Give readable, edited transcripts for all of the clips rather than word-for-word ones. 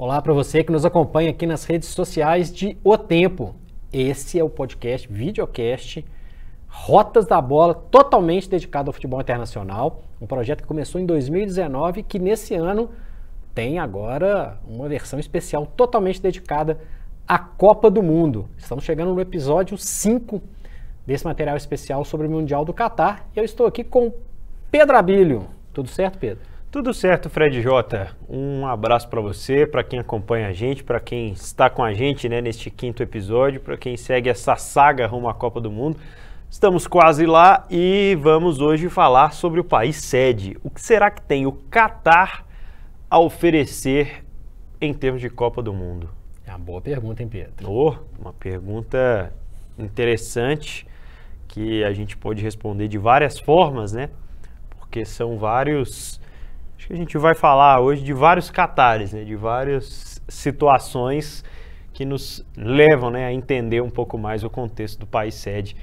Olá para você que nos acompanha aqui nas redes sociais de O Tempo. Esse é o podcast, videocast, Rotas da Bola, totalmente dedicado ao futebol internacional. Um projeto que começou em 2019 e que nesse ano tem agora uma versão especial totalmente dedicada à Copa do Mundo. Estamos chegando no episódio 5 desse material especial sobre o Mundial do Catar. E eu estou aqui com Pedro Abílio. Tudo certo, Pedro? Tudo certo, Fred Jota. Um abraço para você, para quem acompanha a gente, para quem está com a gente, neste 5º episódio, para quem segue essa saga rumo à Copa do Mundo. Estamos quase lá e vamos hoje falar sobre o país sede. O que será que tem o Catar a oferecer em termos de Copa do Mundo? É uma boa pergunta, hein, Pedro? Uma pergunta interessante que a gente pode responder de várias formas, né? Porque são vários... Acho que a gente vai falar hoje de vários Catares, né? De várias situações que nos levam, a entender um pouco mais o contexto do país sede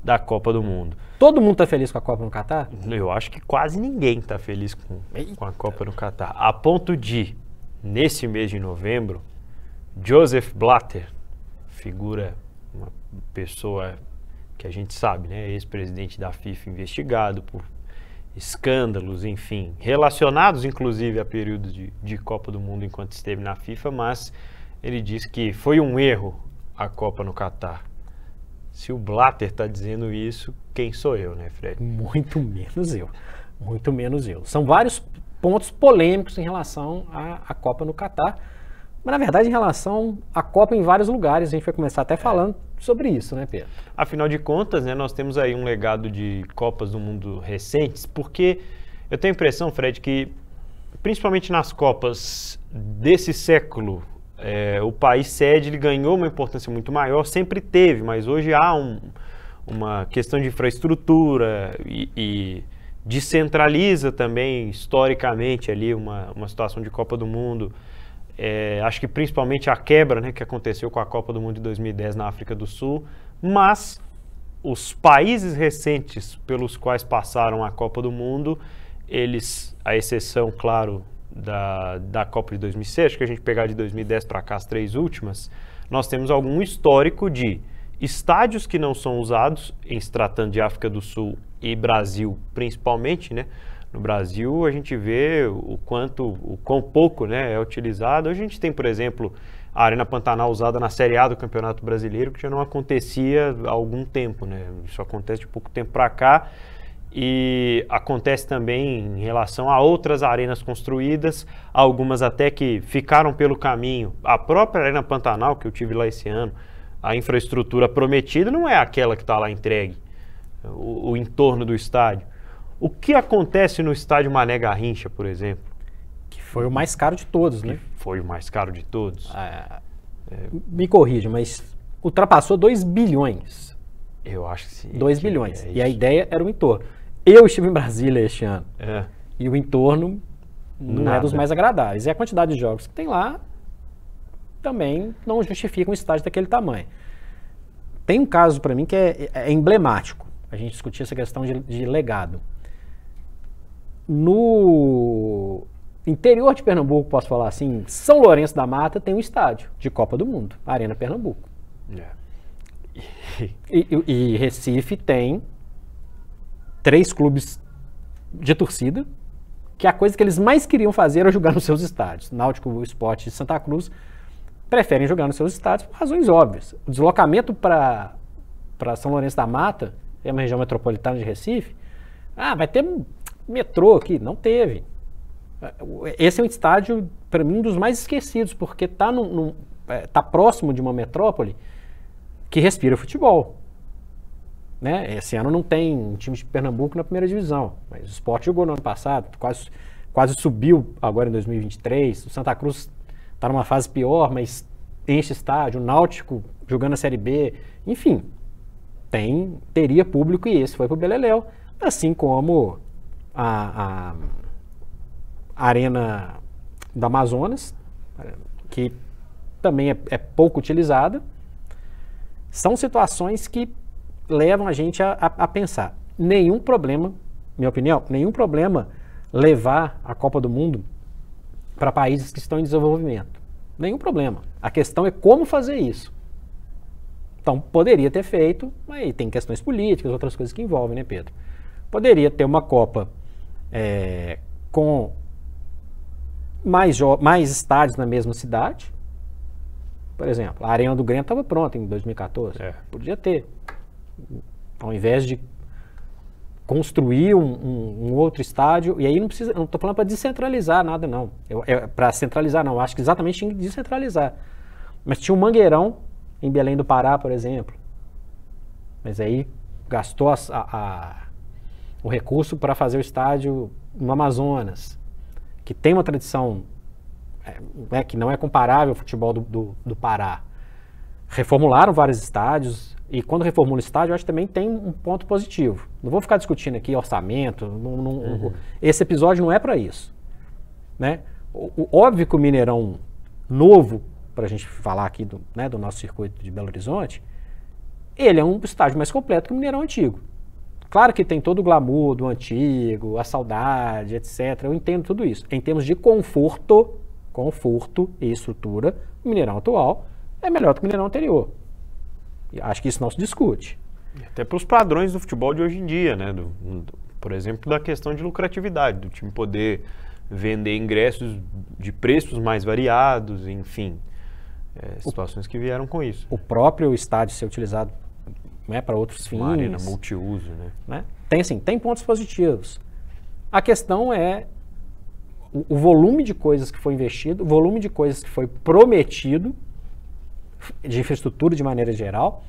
da Copa do Mundo. Todo mundo está feliz com a Copa no Catar? Eu acho que quase ninguém está feliz com a Copa no Catar. A ponto de, nesse mês de novembro, Joseph Blatter, uma pessoa que a gente sabe, ex-presidente da FIFA, investigado por escândalos, enfim, relacionados inclusive a períodos de Copa do Mundo enquanto esteve na FIFA, mas ele disse que foi um erro a Copa no Catar. Se o Blatter está dizendo isso, quem sou eu, né, Fred? Muito menos eu. São vários pontos polêmicos em relação à Copa no Catar, mas na verdade em relação à Copa em vários lugares. A gente vai começar até falando sobre isso, né, Pedro? Afinal de contas, nós temos aí um legado de Copas do Mundo recentes, porque eu tenho a impressão, Fred, que principalmente nas Copas desse século, o país sede ele ganhou uma importância muito maior, sempre teve, mas hoje há uma questão de infraestrutura e descentraliza também historicamente ali uma situação de Copa do Mundo. Acho que principalmente a quebra que aconteceu com a Copa do Mundo de 2010 na África do Sul, mas os países recentes pelos quais passaram a Copa do Mundo, eles, à exceção, claro, da Copa de 2006, que a gente pegar de 2010 para cá as 3 últimas, nós temos algum histórico de estádios que não são usados, em se tratando de África do Sul e Brasil principalmente, No Brasil, a gente vê o quão pouco é utilizado. A gente tem, por exemplo, a Arena Pantanal usada na Série A do Campeonato Brasileiro, que já não acontecia há algum tempo, Isso acontece de pouco tempo para cá e acontece também em relação a outras arenas construídas, algumas até que ficaram pelo caminho. A própria Arena Pantanal, que eu tive lá esse ano, a infraestrutura prometida não é aquela que está lá entregue, o entorno do estádio. O que acontece no estádio Mané Garrincha, por exemplo? Que foi o mais caro de todos, né? Foi o mais caro de todos. Me corrija, mas ultrapassou 2 bilhões. Eu acho que sim. 2 bilhões. E a ideia era o entorno. Eu estive em Brasília este ano. E o entorno não é dos mais agradáveis. E a quantidade de jogos que tem lá também não justifica um estádio daquele tamanho. Tem um caso para mim que é emblemático. A gente discutia essa questão de legado. No interior de Pernambuco, posso falar assim, São Lourenço da Mata tem um estádio de Copa do Mundo, Arena Pernambuco. E Recife tem 3 clubes de torcida, que a coisa que eles mais queriam fazer era jogar nos seus estádios. Náutico, Sport e Santa Cruz preferem jogar nos seus estádios por razões óbvias. O deslocamento para São Lourenço da Mata, é uma região metropolitana de Recife, vai ter metrô aqui. Não teve. Esse é um estádio, para mim, um dos mais esquecidos, porque tá próximo de uma metrópole que respira futebol. Esse ano não tem um time de Pernambuco na primeira divisão, mas o Sport jogou no ano passado, quase subiu agora em 2023. O Santa Cruz está numa fase pior, mas enche estádio. O Náutico jogando a Série B. Enfim, teria público e esse foi pro beleléu, assim como a Arena do Amazonas, que também é pouco utilizada. São situações que levam a gente a pensar. Nenhum problema, minha opinião, nenhum problema levar a Copa do Mundo para países que estão em desenvolvimento. Nenhum problema. A questão é como fazer isso. Então, poderia ter feito, mas aí tem questões políticas, outras coisas que envolvem, né, Pedro? Poderia ter uma Copa com mais estádios na mesma cidade. Por exemplo, a Arena do Grêmio estava pronta em 2014. Podia ter. Ao invés de construir um outro estádio, e aí não estou falando para descentralizar nada, não. Para centralizar, não. Acho que exatamente tinha que descentralizar. Mas tinha um Mangueirão em Belém do Pará, por exemplo. Mas aí gastou o recurso para fazer o estádio no Amazonas, que tem uma tradição que não é comparável ao futebol do Pará. Reformularam vários estádios, e quando reformula o estádio, eu acho que também tem um ponto positivo. Não vou ficar discutindo aqui orçamento, esse episódio não é para isso. Né? Óbvio que o Mineirão novo, para a gente falar aqui do nosso circuito de Belo Horizonte, ele é um estádio mais completo que o Mineirão antigo. Claro que tem todo o glamour do antigo, a saudade, etc. Eu entendo tudo isso. Em termos de conforto e estrutura, o Mineirão atual é melhor do que o Mineirão anterior. E acho que isso não se discute. Até para os padrões do futebol de hoje em dia, né? Por exemplo, da questão de lucratividade, do time poder vender ingressos de preços mais variados, enfim. Situações que vieram com isso. O próprio estádio ser utilizado para outros fins. Uma arena multiuso, né? Tem pontos positivos. A questão é o volume de coisas que foi investido, o volume de coisas que foi prometido, de infraestrutura de maneira geral,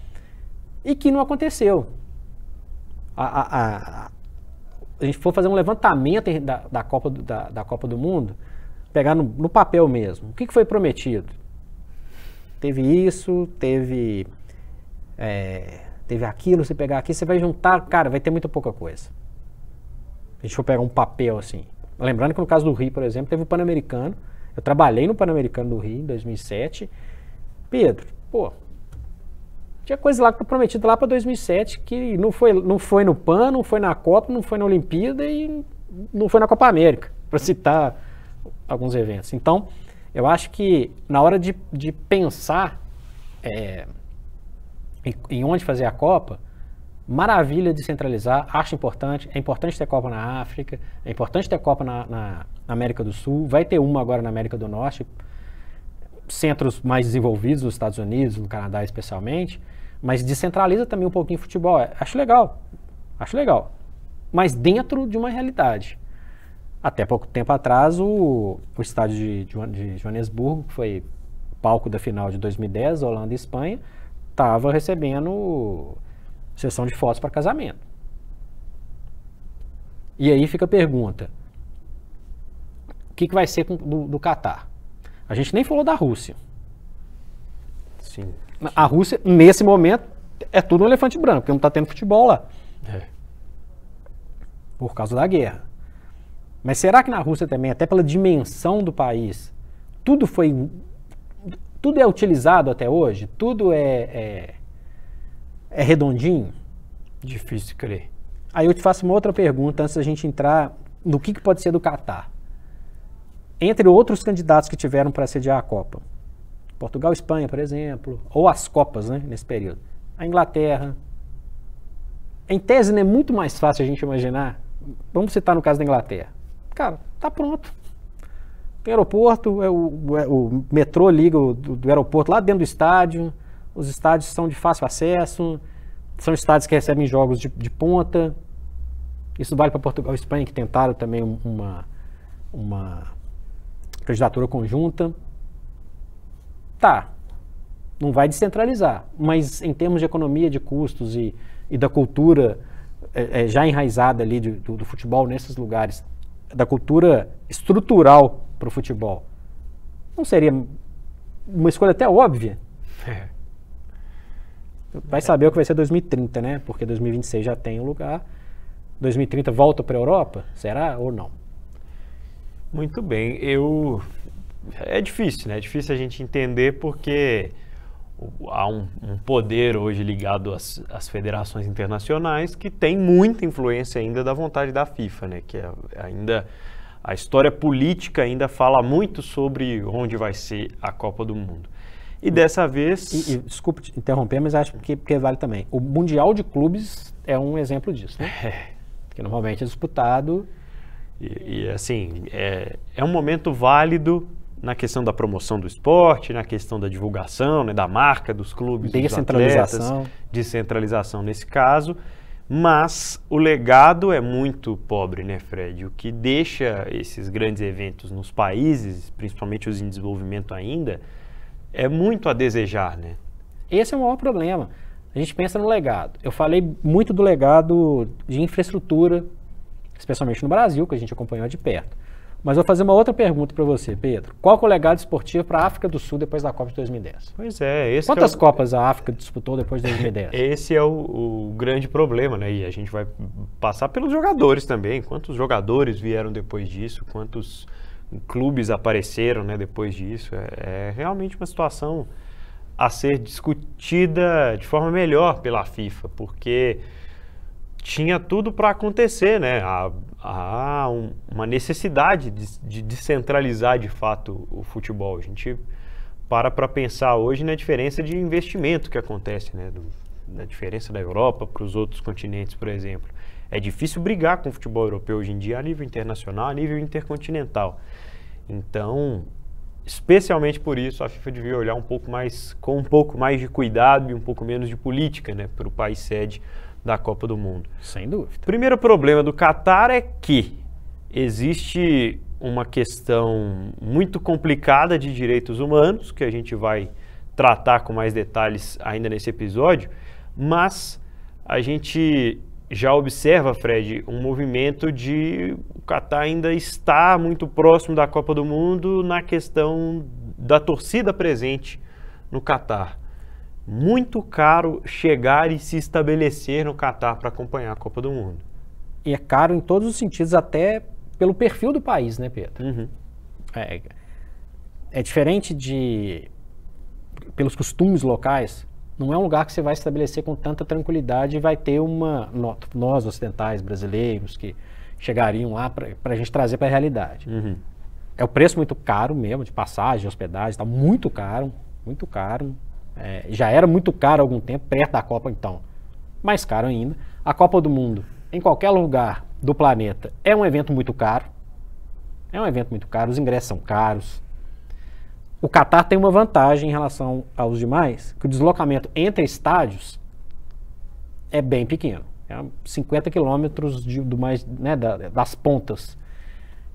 e que não aconteceu. A gente for fazer um levantamento da Copa do Mundo, pegar no papel mesmo, o que foi prometido? Teve isso, teve aquilo, você pegar aqui, você vai juntar, cara, vai ter muito pouca coisa. A gente for pegar um papel assim. Lembrando que no caso do Rio, por exemplo, teve o Pan-Americano. Eu trabalhei no Pan-Americano do Rio em 2007. Pedro, tinha coisa lá prometida lá para 2007 que não foi no Pan, não foi na Copa, não foi na Olimpíada e não foi na Copa América, para citar alguns eventos. Então, eu acho que na hora de pensar em onde fazer a Copa, maravilha descentralizar, acho importante. É importante ter Copa na África, é importante ter Copa na América do Sul, vai ter uma agora na América do Norte, centros mais desenvolvidos nos Estados Unidos, no Canadá especialmente, mas descentraliza também um pouquinho o futebol. Acho legal, mas dentro de uma realidade. Até pouco tempo atrás, o estádio de Joanesburgo, que foi palco da final de 2010, Holanda e Espanha, estava recebendo sessão de fotos para casamento. E aí fica a pergunta, o que vai ser do Catar? A gente nem falou da Rússia. Sim. A Rússia, nesse momento, é tudo um elefante branco, porque não está tendo futebol lá. Por causa da guerra. Mas será que na Rússia também, até pela dimensão do país, tudo é utilizado até hoje? Tudo é redondinho? Difícil de crer. Aí eu te faço uma outra pergunta antes da gente entrar no que pode ser do Catar. Entre outros candidatos que tiveram para sediar a Copa, Portugal e Espanha, por exemplo, ou as Copas, né, nesse período, a Inglaterra. Em tese, não é muito mais fácil a gente imaginar. Vamos citar no caso da Inglaterra. Cara, tá pronto. Tem aeroporto, o metrô liga do aeroporto lá dentro do estádio, os estádios são de fácil acesso, são estádios que recebem jogos de ponta. Isso vale para Portugal e Espanha, que tentaram também uma candidatura conjunta. Tá, não vai descentralizar, mas em termos de economia de custos e da cultura já enraizada ali do futebol nesses lugares, da cultura estrutural para o futebol, não seria uma escolha até óbvia? Vai saber o que vai ser 2030, né? Porque 2026 já tem um lugar. 2030 volta para a Europa? Será ou não? Muito bem. É difícil, né? É difícil a gente entender porque há um poder hoje ligado às federações internacionais que tem muita influência ainda da vontade da FIFA, né? Que ainda A história política ainda fala muito sobre onde vai ser a Copa do Mundo. E dessa vez... Desculpe te interromper, mas acho que vale também. O Mundial de Clubes é um exemplo disso, né? Que normalmente é disputado... assim, é um momento válido na questão da promoção do esporte, na questão da divulgação, né, da marca dos clubes, dos atletas, descentralização nesse caso, mas o legado é muito pobre, né, Fred? O que deixa esses grandes eventos nos países, principalmente os em desenvolvimento ainda, é muito a desejar, né? Esse é o maior problema. A gente pensa no legado. Eu falei muito do legado de infraestrutura, especialmente no Brasil, que a gente acompanhou de perto. Mas eu vou fazer uma outra pergunta para você, Pedro. Qual que é o legado esportivo para a África do Sul depois da Copa de 2010? Pois é. Quantas Copas a África disputou depois de 2010? Esse é o grande problema, né? E a gente vai passar pelos jogadores também. Quantos jogadores vieram depois disso? Quantos clubes apareceram, né, depois disso? É realmente uma situação a ser discutida de forma melhor pela FIFA, porque... tinha tudo para acontecer, né? Há uma necessidade de descentralizar de fato o futebol. A gente para pensar hoje na diferença de investimento que acontece, né? Na diferença da Europa para os outros continentes, por exemplo. É difícil brigar com o futebol europeu hoje em dia a nível internacional, a nível intercontinental. Então, especialmente por isso, a FIFA devia olhar com um pouco mais de cuidado e um pouco menos de política, né? Para o país sede da Copa do Mundo. Sem dúvida. O primeiro problema do Catar é que existe uma questão muito complicada de direitos humanos, que a gente vai tratar com mais detalhes ainda nesse episódio, mas a gente já observa, Fred, um movimento de o Catar ainda está muito próximo da Copa do Mundo na questão da torcida presente no Catar. Muito caro chegar e se estabelecer no Catar para acompanhar a Copa do Mundo. E é caro em todos os sentidos, até pelo perfil do país, né, Pedro? Uhum. É diferente pelos costumes locais, não é um lugar que você vai estabelecer com tanta tranquilidade e vai ter nós ocidentais, brasileiros, que chegariam lá para a gente trazer para a realidade. Uhum. É o preço muito caro mesmo, de passagem, de hospedagem, está muito caro, muito caro. Já era muito caro há algum tempo, perto da Copa então, mais caro ainda. A Copa do Mundo, em qualquer lugar do planeta, é um evento muito caro. Os ingressos são caros. O Catar tem uma vantagem em relação aos demais, que o deslocamento entre estádios é bem pequeno. É 50 quilômetros das pontas.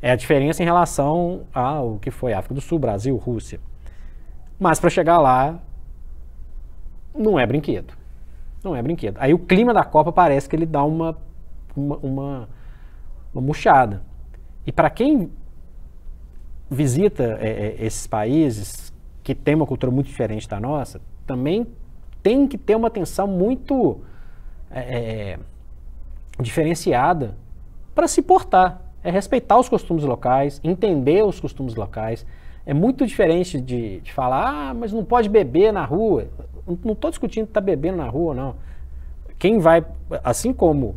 É a diferença em relação ao que foi África do Sul, Brasil, Rússia. Mas para chegar lá, não é brinquedo. Aí o clima da Copa parece que ele dá uma murchada. E para quem visita esses países, que tem uma cultura muito diferente da nossa, também tem que ter uma atenção muito diferenciada para se portar. É respeitar os costumes locais, entender os costumes locais. É muito diferente de falar, mas não pode beber na rua. Não estou discutindo que está bebendo na rua, não. Quem vai, assim como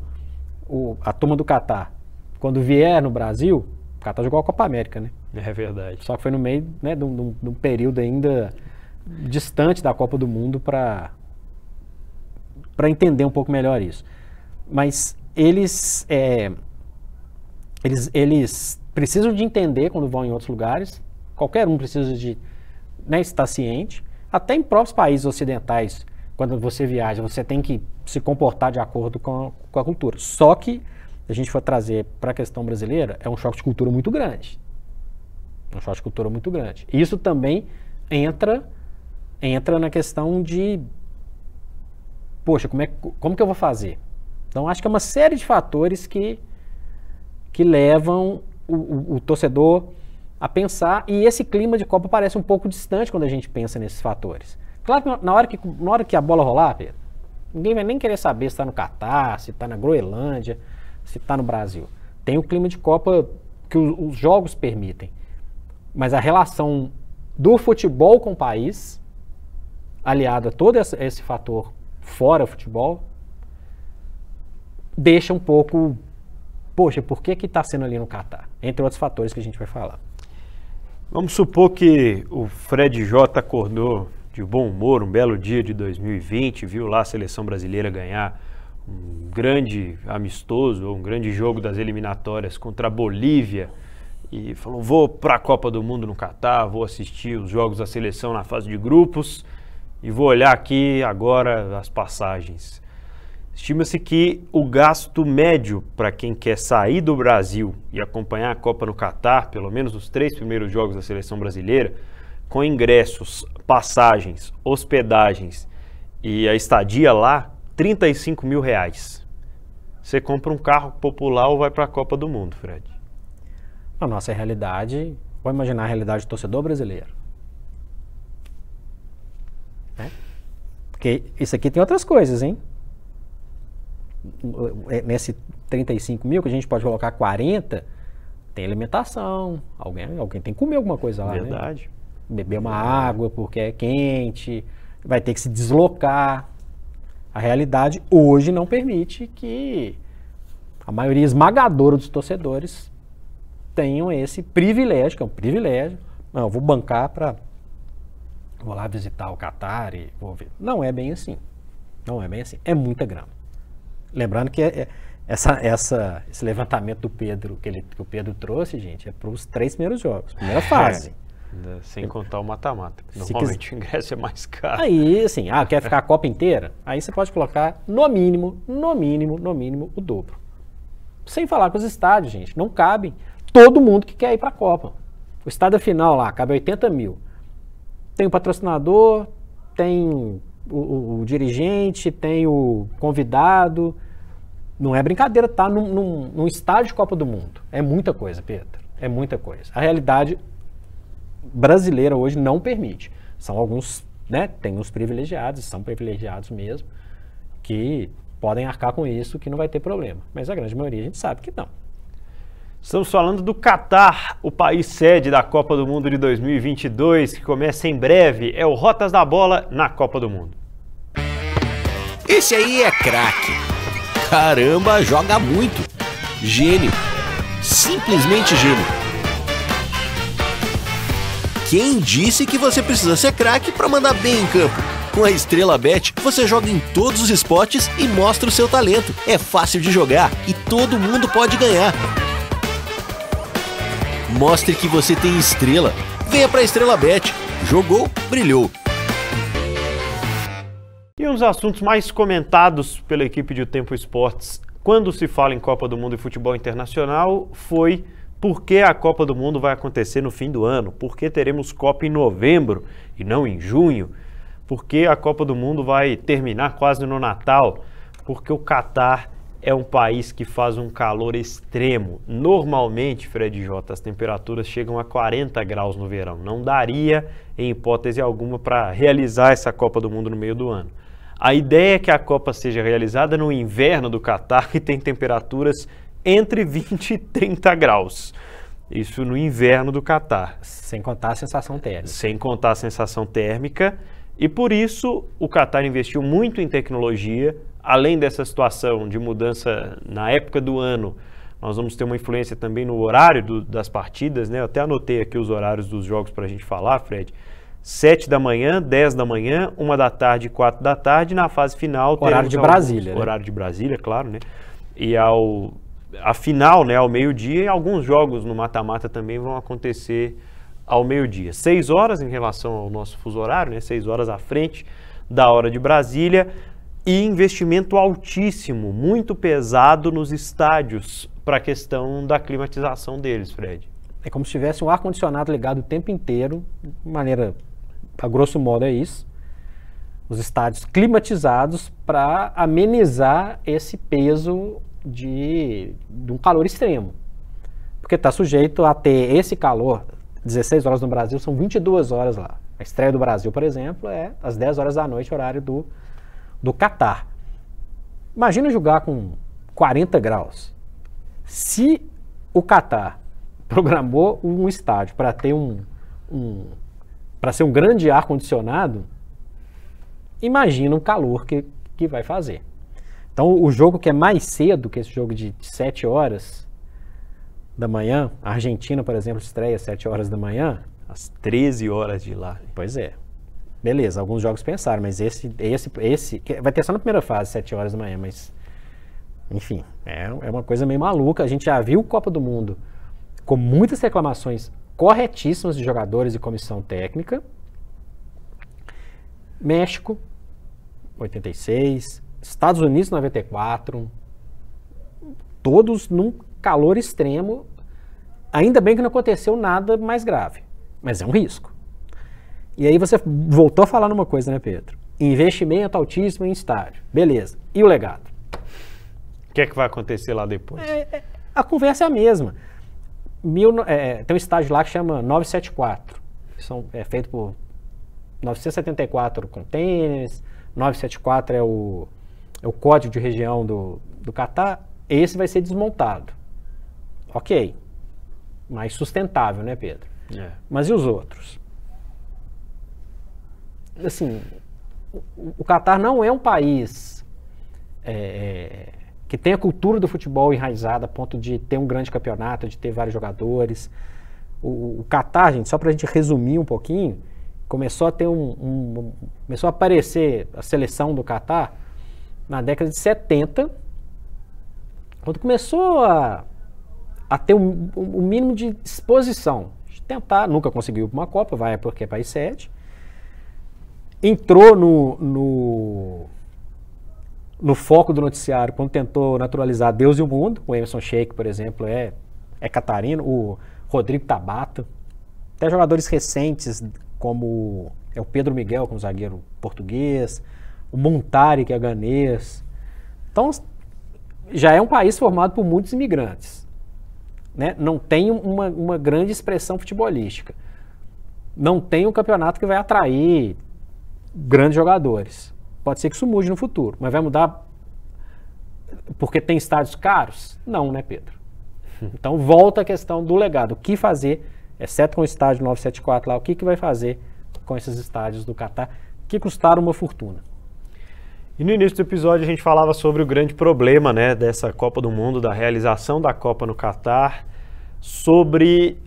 a turma do Catar, quando vier no Brasil, o Catar jogou a Copa América, né? É verdade. Só que foi no meio, né, de um período ainda distante da Copa do Mundo para entender um pouco melhor isso. Mas eles precisam de entender quando vão em outros lugares. Qualquer um precisa de estar ciente. Até em próprios países ocidentais, quando você viaja, você tem que se comportar de acordo com a cultura. Só que, se a gente for trazer para a questão brasileira, é um choque de cultura muito grande. E isso também entra na questão de, poxa, como que eu vou fazer? Então, acho que é uma série de fatores que levam o torcedor a pensar, e esse clima de Copa parece um pouco distante quando a gente pensa nesses fatores. Claro que na hora que a bola rolar, Pedro, ninguém vai nem querer saber se está no Catar, se está na Groenlândia, se está no Brasil. Tem o clima de Copa que os jogos permitem. Mas a relação do futebol com o país, aliada a todo esse fator fora futebol, deixa um pouco poxa, por que está sendo ali no Catar? Entre outros fatores que a gente vai falar. Vamos supor que o Fred J acordou de bom humor, um belo dia de 2020, viu lá a seleção brasileira ganhar um grande amistoso, um grande jogo das eliminatórias contra a Bolívia e falou, vou para a Copa do Mundo no Catar, vou assistir os jogos da seleção na fase de grupos e vou olhar aqui agora as passagens. Estima-se que o gasto médio para quem quer sair do Brasil e acompanhar a Copa no Catar, pelo menos os 3 primeiros jogos da seleção brasileira, com ingressos, passagens, hospedagens e a estadia lá, R$35 mil. Você compra um carro popular ou vai para a Copa do Mundo, Fred? A nossa realidade, vou imaginar a realidade do torcedor brasileiro. Né? Porque isso aqui tem outras coisas, hein? Nesse 35 mil, que a gente pode colocar 40, tem alimentação, alguém tem que comer alguma coisa lá, Verdade. Né? Beber uma água porque é quente, vai ter que se deslocar. A realidade hoje não permite que a maioria esmagadora dos torcedores tenham esse privilégio, que é um privilégio. Não, eu vou bancar vou lá visitar o Catar e vou ver. Não é bem assim. Não é bem assim. É muita grana. Lembrando que esse levantamento do Pedro, que o Pedro trouxe, gente, é para os 3 primeiros jogos, primeira fase. Sem contar o mata-mata. Normalmente o ingresso é mais caro. Aí, assim, quer ficar a Copa inteira? Aí você pode colocar no mínimo, o dobro. Sem falar com os estádios, gente, não cabem todo mundo que quer ir para a Copa. O estádio final lá, cabe 80 mil. Tem o patrocinador, tem o dirigente, tem o convidado. Não é brincadeira estar num estádio de Copa do Mundo. É muita coisa, Pedro. É muita coisa. A realidade brasileira hoje não permite. São alguns, né? Tem uns privilegiados, são privilegiados mesmo, que podem arcar com isso, que não vai ter problema. Mas a grande maioria a gente sabe que não. Estamos falando do Catar, o país sede da Copa do Mundo de 2022, que começa em breve. É o Rotas da Bola na Copa do Mundo. Esse aí é craque. Caramba, joga muito. Gênio. Simplesmente gênio. Quem disse que você precisa ser craque para mandar bem em campo? Com a Estrela Bet, você joga em todos os esportes e mostra o seu talento. É fácil de jogar e todo mundo pode ganhar. Mostre que você tem estrela. Venha para a Estrela Bet. Jogou, brilhou. E um dos assuntos mais comentados pela equipe de O Tempo Esportes quando se fala em Copa do Mundo e futebol internacional foi por que a Copa do Mundo vai acontecer no fim do ano, por que teremos Copa em novembro e não em junho, por que a Copa do Mundo vai terminar quase no Natal, porque o Catar é um país que faz um calor extremo. Normalmente, Fred J, as temperaturas chegam a 40 graus no verão. Não daria, em hipótese alguma, para realizar essa Copa do Mundo no meio do ano. A ideia é que a Copa seja realizada no inverno do Catar, que tem temperaturas entre 20 e 30 graus. Isso no inverno do Catar. Sem contar a sensação térmica. Sem contar a sensação térmica. E por isso o Catar investiu muito em tecnologia. Além dessa situação de mudança na época do ano, nós vamos ter uma influência também no horário das partidas, né? Eu até anotei aqui os horários dos jogos para a gente falar, Fred. 7 da manhã, 10 da manhã, 1 da tarde e 4 da tarde. Na fase final... Horário de Brasília, né? Horário de Brasília, claro, né? E a final, né, ao meio-dia, e alguns jogos no mata-mata também vão acontecer ao meio-dia. 6 horas em relação ao nosso fuso horário, né? 6 horas à frente da hora de Brasília. E investimento altíssimo, muito pesado nos estádios para a questão da climatização deles, Fred. É como se tivesse um ar-condicionado ligado o tempo inteiro, de maneira, a grosso modo é isso. Os estádios climatizados para amenizar esse peso de um calor extremo. Porque está sujeito a ter esse calor, 16 horas no Brasil, são 22 horas lá. A estreia do Brasil, por exemplo, é às 10 horas da noite, horário do Catar. Imagina jogar com 40 graus. Se o Catar programou um estádio para ter para ser um grande ar-condicionado, imagina o calor que vai fazer. Então o jogo que é mais cedo que esse jogo de 7 horas, da manhã, a Argentina, por exemplo, estreia às 7 horas da manhã. Às 13 horas de lá. Pois é. Beleza, alguns jogos pensaram, mas esse vai ter só na primeira fase, 7 horas da manhã, mas enfim, é uma coisa meio maluca. A gente já viu Copa do Mundo com muitas reclamações corretíssimas de jogadores e comissão técnica. México, 86, Estados Unidos, 94, todos num calor extremo. Ainda bem que não aconteceu nada mais grave, mas é um risco. E aí você voltou a falar numa coisa, né, Pedro? Investimento altíssimo em estádio. Beleza. E o legado? O que é que vai acontecer lá depois? A conversa é a mesma. Tem um estádio lá que chama 974. É feito por 974 containers. 974 é o código de região do Catar. Esse vai ser desmontado. Ok. Mais sustentável, né, Pedro? Mas e os outros? Assim, o Catar não é um país que tem a cultura do futebol enraizada a ponto de ter um grande campeonato, de ter vários jogadores. O Catar, gente, só para a gente resumir um pouquinho, começou a ter começou a aparecer a seleção do Catar na década de 70, quando começou a ter um mínimo de exposição. De tentar, nunca conseguiu uma Copa, vai porque é país sede. Entrou no foco do noticiário quando tentou naturalizar Deus e o mundo. O Emerson Sheik, por exemplo, é catarino. O Rodrigo Tabata. Até jogadores recentes, como o Pedro Miguel, como zagueiro português. O Montari, que é ganês. Então, já é um país formado por muitos imigrantes. Né? Não tem uma grande expressão futebolística. Não tem um campeonato que vai atrair grandes jogadores. Pode ser que isso mude no futuro, mas vai mudar porque tem estádios caros? Não, né, Pedro? Então volta a questão do legado. O que fazer, exceto com o estádio 974 lá, o que vai fazer com esses estádios do Catar, que custaram uma fortuna? E no início do episódio a gente falava sobre o grande problema, né, dessa Copa do Mundo, da realização da Copa no Catar, sobre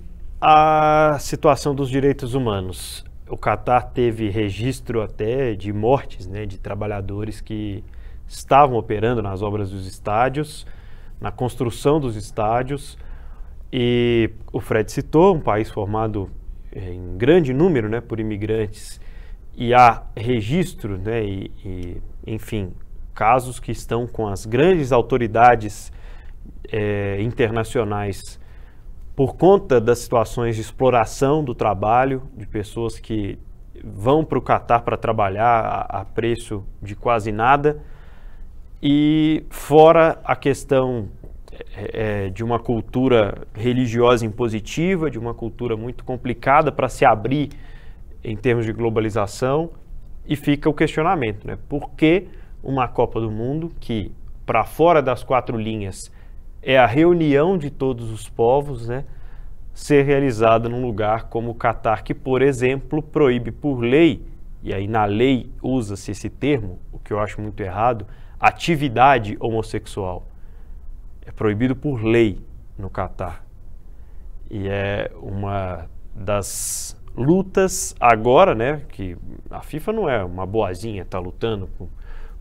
a situação dos direitos humanos. O Catar teve registro até de mortes, né, de trabalhadores que estavam operando nas obras dos estádios, na construção dos estádios. E o Fred citou um país formado em grande número, né, por imigrantes, e há registro, né, enfim, casos que estão com as grandes autoridades internacionais por conta das situações de exploração do trabalho, de pessoas que vão para o Catar para trabalhar a preço de quase nada, e fora a questão de uma cultura religiosa impositiva, de uma cultura muito complicada para se abrir em termos de globalização, e fica o questionamento, né? Por que uma Copa do Mundo que, para fora das quatro linhas, é a reunião de todos os povos, né, ser realizada num lugar como o Catar, que, por exemplo, proíbe por lei, e aí na lei usa-se esse termo, o que eu acho muito errado, atividade homossexual. É proibido por lei no Catar. E é uma das lutas agora, né, que a FIFA não é uma boazinha, está lutando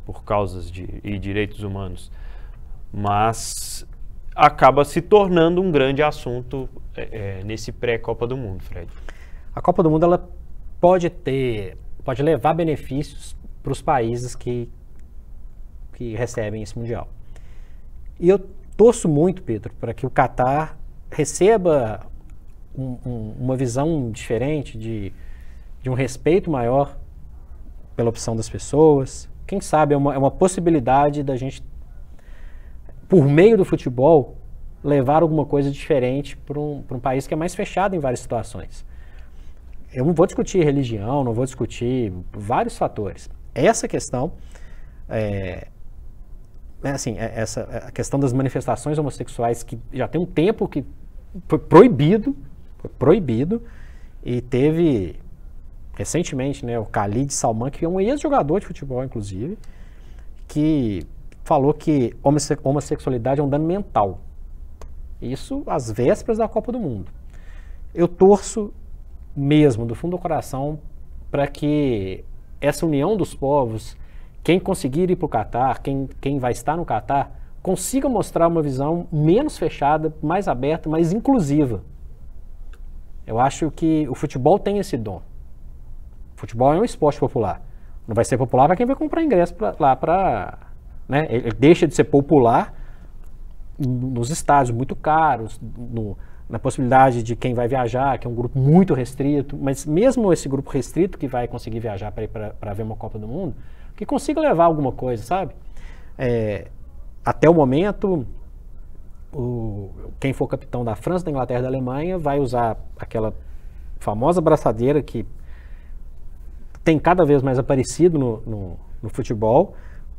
por causas e direitos humanos, mas acaba se tornando um grande assunto nesse pré-Copa do Mundo, Fred. A Copa do Mundo ela pode levar benefícios para os países que recebem esse Mundial. E eu torço muito, Pedro, para que o Catar receba uma visão diferente, de um respeito maior pela opção das pessoas. Quem sabe é uma possibilidade da gente, por meio do futebol, levar alguma coisa diferente para um país que é mais fechado em várias situações. Eu não vou discutir religião, não vou discutir vários fatores. Essa questão, a questão das manifestações homossexuais, que já tem um tempo que foi proibido, e teve recentemente, né, o Khalid Salman, que é um ex-jogador de futebol, inclusive, que falou que homossexualidade é um dano mental. Isso às vésperas da Copa do Mundo. Eu torço mesmo, do fundo do coração, para que essa união dos povos, quem conseguir ir para o Catar, quem vai estar no Catar, consiga mostrar uma visão menos fechada, mais aberta, mais inclusiva. Eu acho que o futebol tem esse dom. O futebol é um esporte popular. Não vai ser popular para quem vai comprar ingresso lá para... Né? Ele deixa de ser popular nos estádios muito caros, na possibilidade de quem vai viajar, que é um grupo muito restrito, mas mesmo esse grupo restrito que vai conseguir viajar para ir para ver uma Copa do Mundo, que consiga levar alguma coisa, sabe? Até o momento, quem for capitão da França, da Inglaterra e da Alemanha vai usar aquela famosa braçadeira que tem cada vez mais aparecido no futebol,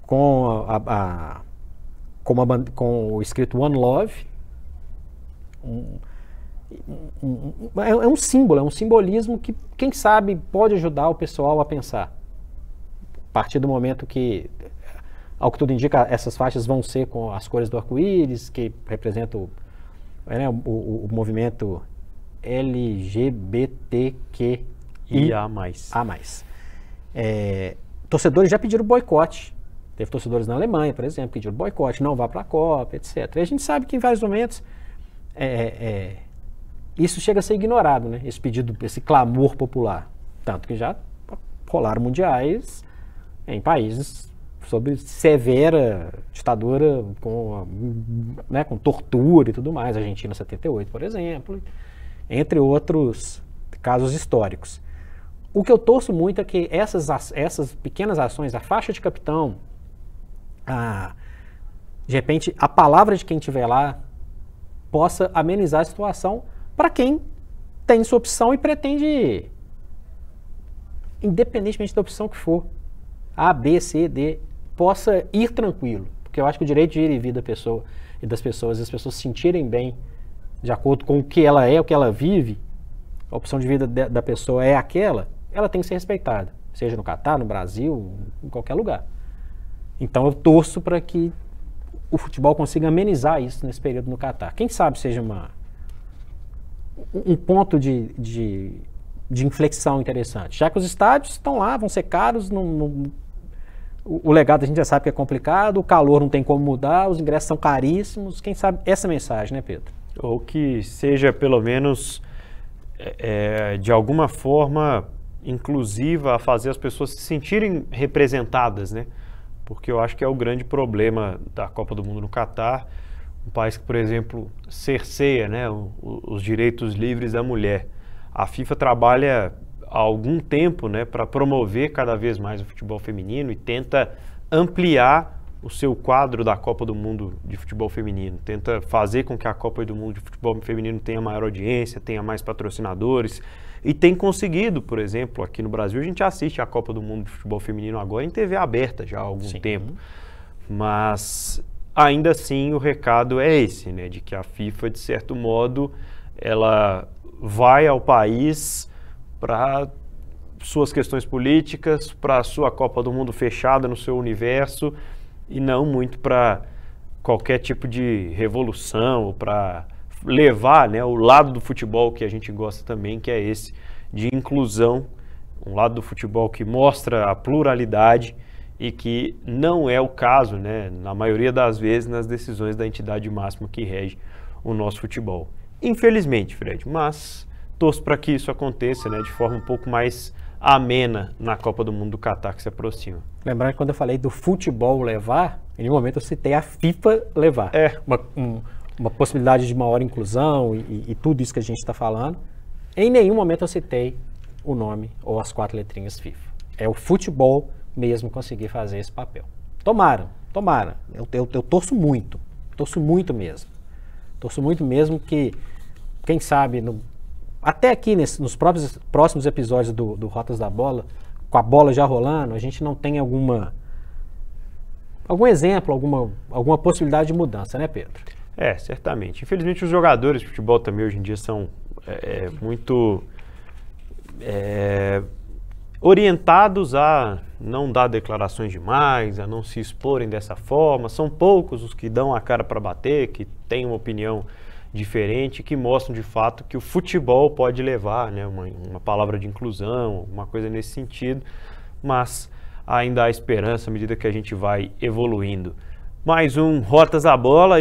com o escrito One Love. É um símbolo, é um simbolismo que, quem sabe, pode ajudar o pessoal a pensar. A partir do momento que, ao que tudo indica, essas faixas vão ser com as cores do arco-íris, que representam o movimento LGBTQIA+. Torcedores já pediram boicote. Teve torcedores na Alemanha, por exemplo, que pediram boicote, não vá para a Copa, etc. E a gente sabe que em vários momentos isso chega a ser ignorado, né? Esse pedido, esse clamor popular. Tanto que já rolaram mundiais em países sob severa ditadura, com tortura e tudo mais. Argentina 78, por exemplo, entre outros casos históricos. O que eu torço muito é que essas pequenas ações, a faixa de capitão, de repente, a palavra de quem estiver lá, possa amenizar a situação para quem tem sua opção e pretende, independentemente da opção que for, A, B, C, D, possa ir tranquilo. Porque eu acho que o direito de ir e vir da pessoa e das pessoas, as pessoas se sentirem bem de acordo com o que ela é, o que ela vive, a opção de vida da pessoa é aquela, ela tem que ser respeitada, seja no Catar, no Brasil, em qualquer lugar. Então eu torço para que o futebol consiga amenizar isso nesse período no Catar. Quem sabe seja um ponto de inflexão interessante. Já que os estádios estão lá, vão ser caros, o legado a gente já sabe que é complicado, o calor não tem como mudar, os ingressos são caríssimos. Quem sabe essa mensagem, né, Pedro? Ou que seja, pelo menos, de alguma forma inclusiva, a fazer as pessoas se sentirem representadas, né? Porque eu acho que é o grande problema da Copa do Mundo no Catar, um país que, por exemplo, cerceia, né, os direitos livres da mulher. A FIFA trabalha há algum tempo, né, para promover cada vez mais o futebol feminino e tenta ampliar o seu quadro da Copa do Mundo de futebol feminino, tenta fazer com que a Copa do Mundo de futebol feminino tenha maior audiência, tenha mais patrocinadores, e tem conseguido, por exemplo, aqui no Brasil a gente assiste a Copa do Mundo de futebol feminino agora em TV aberta já há algum tempo, mas ainda assim o recado é esse, né, de que a FIFA, de certo modo, ela vai ao país para suas questões políticas, para a sua Copa do Mundo fechada no seu universo, e não muito para qualquer tipo de revolução, ou para levar, né, o lado do futebol que a gente gosta também, que é esse de inclusão, um lado do futebol que mostra a pluralidade e que não é o caso, né, na maioria das vezes, nas decisões da entidade máxima que rege o nosso futebol. Infelizmente, Fred, mas torço para que isso aconteça, né, de forma um pouco mais amena na Copa do Mundo do Catar que se aproxima. Lembrando que quando eu falei do futebol levar, em nenhum momento eu citei a FIFA levar. Uma possibilidade de maior inclusão e tudo isso que a gente está falando. Em nenhum momento eu citei o nome ou as 4 letrinhas FIFA. É o futebol mesmo conseguir fazer esse papel. Tomara. Eu torço muito mesmo. Torço muito mesmo que, quem sabe, até aqui nos próximos episódios do Rotas da Bola, com a bola já rolando, a gente não tem algum exemplo, alguma possibilidade de mudança, né, Pedro? Certamente. Infelizmente os jogadores de futebol também hoje em dia são muito orientados a não dar declarações demais, a não se exporem dessa forma. São poucos os que dão a cara para bater, que têm uma opinião diferente, que mostram de fato que o futebol pode levar, né, uma palavra de inclusão, uma coisa nesse sentido, mas ainda há esperança à medida que a gente vai evoluindo. Mais um Rotas da Bola,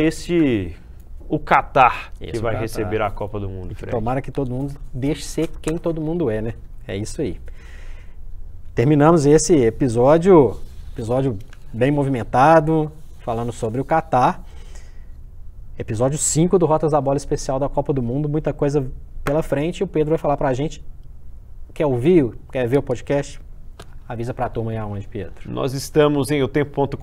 o Catar, que vai receber a Copa do Mundo. Tomara que todo mundo deixe ser quem todo mundo é, né? É isso aí. Terminamos esse episódio bem movimentado, falando sobre o Catar. Episódio 5 do Rotas da Bola especial da Copa do Mundo, muita coisa pela frente, e o Pedro vai falar pra gente. Quer ouvir? Quer ver o podcast? Avisa pra turma aí aonde, Pedro. Nós estamos em otempo.com.br,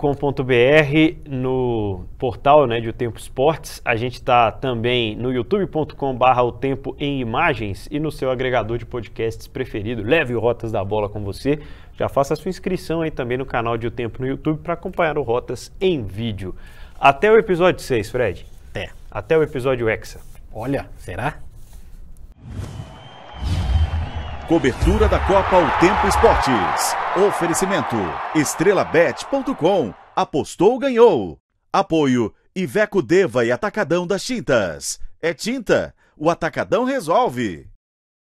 no portal, né, de O Tempo Esportes. A gente está também no youtube.com/otempo em imagens e no seu agregador de podcasts preferido. Leve o Rotas da Bola com você. Já faça a sua inscrição aí também no canal de O Tempo no YouTube para acompanhar o Rotas em vídeo. Até o episódio 6, Fred. Até o episódio Hexa. Olha, será? Cobertura da Copa O Tempo Esportes. Oferecimento estrelabet.com. Apostou, ganhou. Apoio Iveco Deva e Atacadão das Tintas. É tinta, o Atacadão resolve.